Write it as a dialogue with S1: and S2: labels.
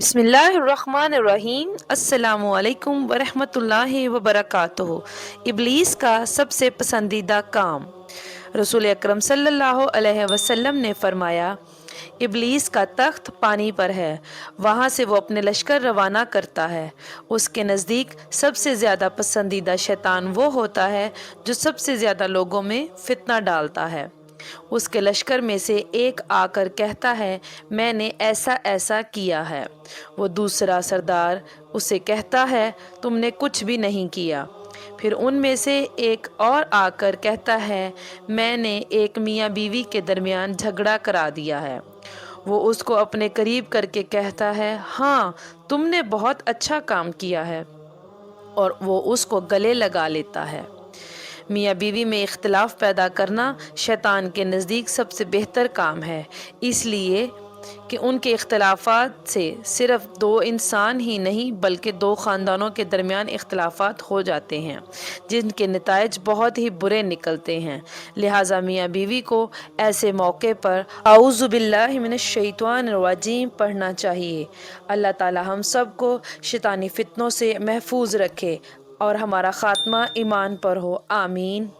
S1: बिस्मिल्लाहिर्रहमानिर्रहीम। अस्सलामु अलैकुम वरहमतुल्लाहि वबरकातुहू। इब्लीस का सबसे पसंदीदा काम। रसूल अकरम सल्लल्लाहु अलैहि वसल्लम ने फरमाया, इब्लीस का तख्त पानी पर है, वहाँ से वो अपने लश्कर रवाना करता है। उसके नज़दीक सबसे ज़्यादा पसंदीदा शैतान वो होता है जो सबसे ज़्यादा लोगों में फितना डालता है। उसके लश्कर में से एक आकर कहता है, मैंने ऐसा ऐसा किया है। वो दूसरा सरदार उसे कहता है, तुमने कुछ भी नहीं किया। फिर उनमें से एक और आकर कहता है, मैंने एक मियाँ बीवी के दरमियान झगड़ा करा दिया है। वो उसको अपने करीब करके कहता है, हाँ, तुमने बहुत अच्छा काम किया है, और वो उसको गले लगा लेता है। मियाँ बीवी में इख्तिलाफ पैदा करना शैतान के नज़दीक सबसे बेहतर काम है, इसलिए कि उनके इख्तिलाफात से सिर्फ दो इंसान ही नहीं बल्कि दो ख़ानदानों के दरमियान इख्तिलाफात हो जाते हैं, जिनके नताइज बहुत ही बुरे निकलते हैं। लिहाजा मियाँ बीवी को ऐसे मौके पर आऊज़ु बिल्लाहि मिनश शैतानिर रजीम पढ़ना चाहिए। अल्लाह ताला हम सब को शैतानी फितनों से महफूज रखे और हमारा ख़ात्मा ईमान पर हो। आमीन।